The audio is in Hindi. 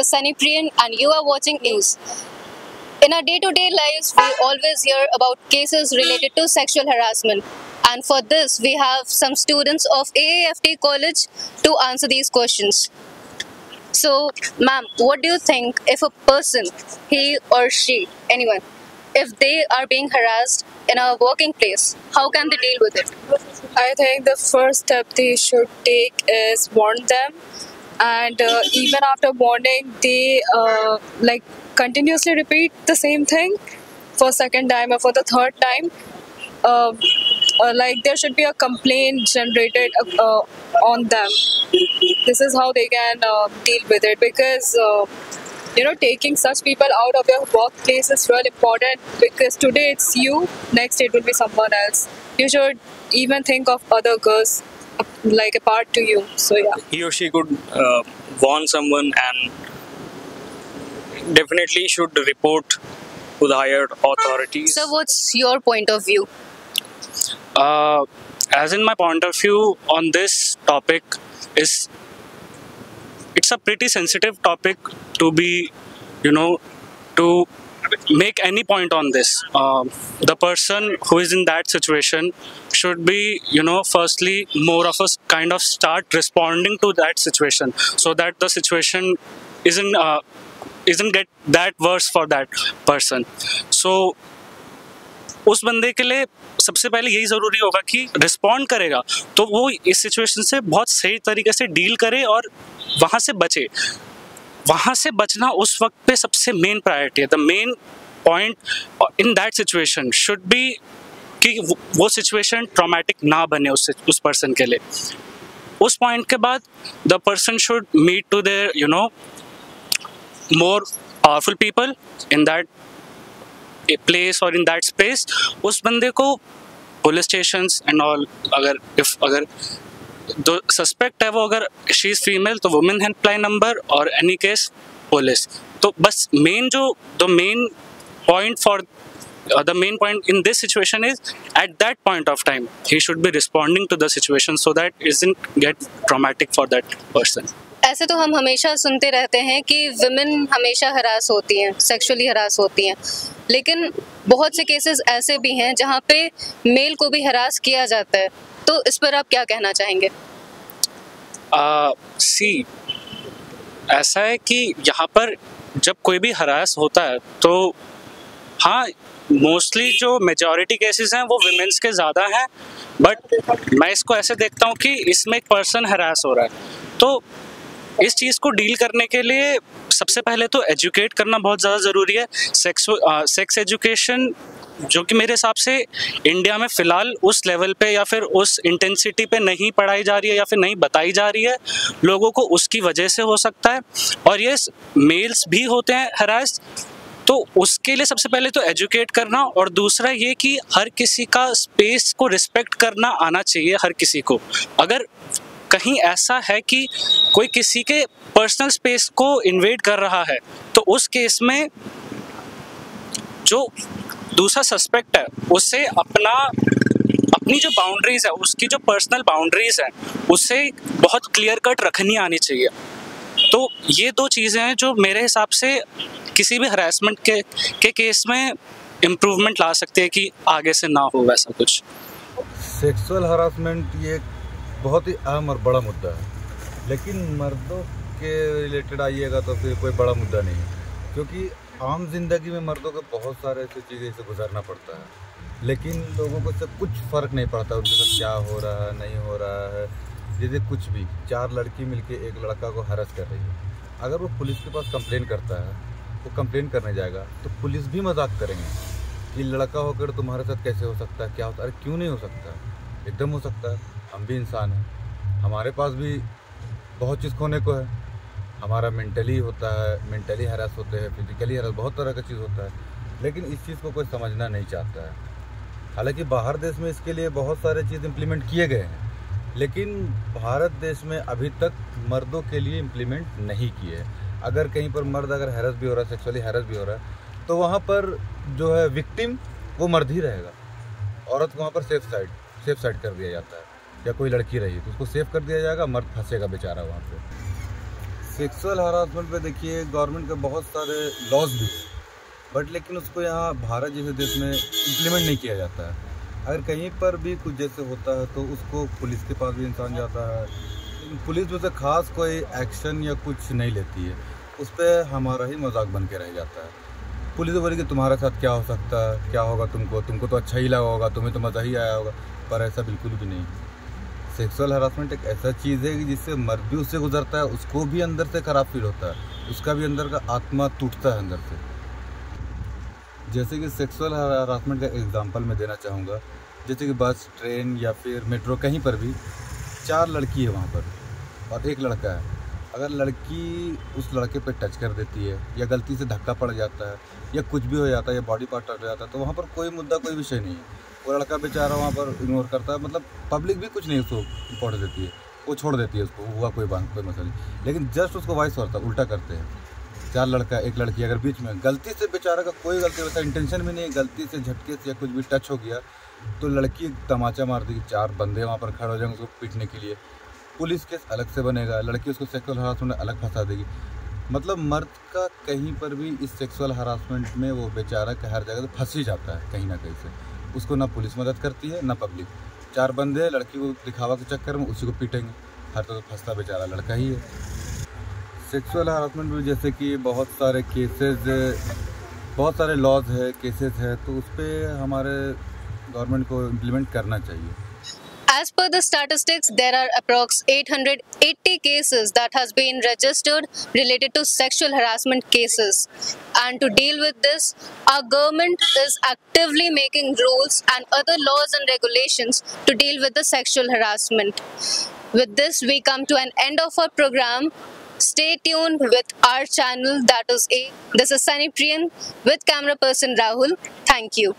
is Sunny Priyan and you are watching news. In our day-to-day lives, we always hear about cases related to sexual harassment. And for this, we have some students of AAFT College to answer these questions. So, ma'am, what do you think if a person, he or she, anyone, if they are being harassed in a working place, how can they deal with it? I think the first step they should take is warn them, and even after warning, they continuously repeat the same thing for second time or for the third time. There should be a complaint generated on them. This is how they can deal with it, because taking such people out of their workplace is really important, because today it's you, next it will be someone else. You should even think of other girls apart to you. So yeah, he or she could warn someone and definitely should report to the higher authorities. So what's your point of view? As in my point of view on this topic is, it's a pretty sensitive topic to be, to make any point on this. The person who is in that situation should be, firstly more of a kind of start responding to that situation, so that the situation isn't get that worse for that person. So उस बंदे के लिए सबसे पहले यही ज़रूरी होगा कि रिस्पॉन्ड करेगा तो वो इस सिचुएशन से बहुत सही तरीके से डील करे और वहाँ से बचे. वहाँ से बचना उस वक्त पे सबसे मेन प्रायोरिटी है. The main point in that situation should be कि वो सिचुएशन ट्रॉमेटिक ना बने उस पर्सन के लिए. उस पॉइंट के बाद the person should meet to their more powerful people in that place और इन दैट स्पेस. उस बंदे को पुलिस स्टेशंस एंड ऑल, अगर जो सस्पेक्ट है वो अगर शी इज़ फीमेल तो वुमेन हेल्पलाइन नंबर, और एनी केस पुलिस. तो बस main point in this situation is at that point of time he should be responding to the situation so that isn't get traumatic for that person. ऐसे तो हम हमेशा सुनते रहते हैं कि विमेन हमेशा हरास होती हैं, सेक्सुअली हरास होती हैं, लेकिन बहुत से केसेस ऐसे भी हैं जहाँ पे मेल को भी हरास किया जाता है. तो इस पर आप क्या कहना चाहेंगे? ऐसा है कि यहाँ पर जब कोई भी हरास होता है तो हाँ, मोस्टली जो मेजॉरिटी केसेस हैं वो विमेंस के ज़्यादा हैं, बट मैं इसको ऐसे देखता हूँ कि इसमें एक पर्सन हरास हो रहा है. तो इस चीज़ को डील करने के लिए सबसे पहले तो एजुकेट करना बहुत ज़्यादा ज़रूरी है. सेक्स एजुकेशन जो कि मेरे हिसाब से इंडिया में फ़िलहाल उस लेवल पे या फिर उस इंटेंसिटी पे नहीं पढ़ाई जा रही है या फिर नहीं बताई जा रही है लोगों को, उसकी वजह से हो सकता है. और ये मेल्स भी होते हैं हरास, तो उसके लिए सबसे पहले तो एजुकेट करना, और दूसरा ये कि हर किसी का स्पेस को रिस्पेक्ट करना आना चाहिए हर किसी को. अगर कहीं ऐसा है कि कोई किसी के पर्सनल स्पेस को इन्वेड कर रहा है तो उस केस में जो दूसरा सस्पेक्ट है उससे अपनी जो बाउंड्रीज है, उसकी जो पर्सनल बाउंड्रीज है, उससे बहुत क्लियर कट रखनी आनी चाहिए. तो ये दो चीज़ें हैं जो मेरे हिसाब से किसी भी हरासमेंट के केस में इम्प्रूवमेंट ला सकते हैं कि आगे से ना हो वैसा कुछ. सेक्सुअल हरासमेंट ये बहुत ही अहम और बड़ा मुद्दा है, लेकिन मर्दों के रिलेटेड आइएगा तो फिर कोई बड़ा मुद्दा नहीं है, क्योंकि आम जिंदगी में मर्दों को बहुत सारे ऐसी चीज़ें से गुजरना पड़ता है, लेकिन लोगों को से कुछ फ़र्क नहीं पड़ता उनके साथ क्या हो रहा है नहीं हो रहा है. जैसे कुछ भी 4 लड़की मिलके एक लड़का को हरास कर रही है, अगर वो पुलिस के पास कंप्लेन करता है, वो कंप्लेन करने जाएगा तो पुलिस भी मजाक करेंगे कि लड़का होकर तुम्हारे साथ कैसे हो सकता है, क्या होता है. अरे क्यों नहीं हो सकता, एकदम हो सकता है. हम भी इंसान हैं, हमारे पास भी बहुत चीज़ खोने को है. हमारा मेंटली होता है, मेंटली हरास होते हैं, फिजिकली हरास, बहुत तरह का चीज़ होता है, लेकिन इस चीज़ को कोई समझना नहीं चाहता है. हालांकि बाहर देश में इसके लिए बहुत सारे चीज़ इम्प्लीमेंट किए गए हैं, लेकिन भारत देश में अभी तक मर्दों के लिए इम्प्लीमेंट नहीं किए. अगर कहीं पर मर्द अगर हैरेस भी हो रहा है, सेक्सुअली हैरेस भी हो रहा है, तो वहाँ पर जो है विक्टिम वो मर्द ही रहेगा. औरत को वहाँ पर सेफ साइड कर दिया जाता है, या कोई लड़की रही तो उसको सेफ कर दिया जाएगा, मर्द फंसेगा बेचारा वहाँ पे. सेक्सुअल हरासमेंट पे देखिए गवर्नमेंट के बहुत सारे लॉज भी हैं, बट लेकिन उसको यहाँ भारत जैसे देश में इम्प्लीमेंट नहीं किया जाता है। अगर कहीं पर भी कुछ जैसे होता है तो उसको पुलिस के पास भी इंसान जाता है, लेकिन पुलिस उससे खास कोई एक्शन या कुछ नहीं लेती है, उस पर हमारा ही मजाक बन के रह जाता है। पुलिस बोले कि तुम्हारे साथ क्या हो सकता है, क्या होगा, तुमको तो अच्छा ही लगा होगा, तुम्हें तो मज़ा ही आया होगा, पर ऐसा बिल्कुल भी नहीं। सेक्सुअल हरासमेंट एक ऐसा चीज़ है कि जिससे मर्द भी उससे गुजरता है, उसको भी अंदर से ख़राब फील होता है, उसका भी अंदर का आत्मा टूटता है अंदर से। जैसे कि सेक्सुअल हरासमेंट का एग्जांपल मैं देना चाहूँगा, जैसे कि बस, ट्रेन या फिर मेट्रो, कहीं पर भी 4 लड़की है वहाँ पर और एक लड़का है। अगर लड़की उस लड़के पे टच कर देती है या गलती से धक्का पड़ जाता है या कुछ भी हो जाता है या बॉडी पार्ट टच हो जाता है तो वहाँ पर कोई मुद्दा, कोई विषय नहीं है। वो लड़का बेचारा वहाँ पर इग्नोर करता है, मतलब पब्लिक भी कुछ नहीं उसको इम्पोर्टेंस देती है, वो छोड़ देती है उसको, हुआ कोई बात, कोई मसला नहीं। लेकिन जस्ट उसको वाइस वर्सा उल्टा करते हैं। 4 लड़का एक लड़की, अगर बीच में गलती से बेचारा का कोई गलती वैसा इंटेंशन भी नहीं, गलती से झटके से या कुछ भी टच हो गया तो लड़की तमाचा मार देगी, 4 बंदे वहाँ पर खड़े हो जाएंगे उसको पीटने के लिए, पुलिस केस अलग से बनेगा, लड़की उसको सेक्सुअल हरासमेंट में अलग फंसा देगी। मतलब मर्द का कहीं पर भी इस सेक्सुअल हरासमेंट में वो बेचारा हर जगह से फंस ही जाता है कहीं ना कहीं से। उसको ना पुलिस मदद करती है ना पब्लिक। 4 बंदे लड़की को दिखावा के चक्कर में उसी को पीटेंगे, हर तरह फंसता बेचारा लड़का ही है। सेक्सुअल हरासमेंट में जैसे कि बहुत सारे केसेस, बहुत सारे लॉज है, केसेस है, तो उस पर हमारे गवर्नमेंट को इम्प्लीमेंट करना चाहिए। As per the statistics, there are approx 880 cases that has been registered related to sexual harassment cases. And to deal with this, our government is actively making rules and other laws and regulations to deal with the sexual harassment. With this, we come to an end of our program. Stay tuned with our channel, that is A. This is Sunny Priyan with camera person Rahul. Thank you.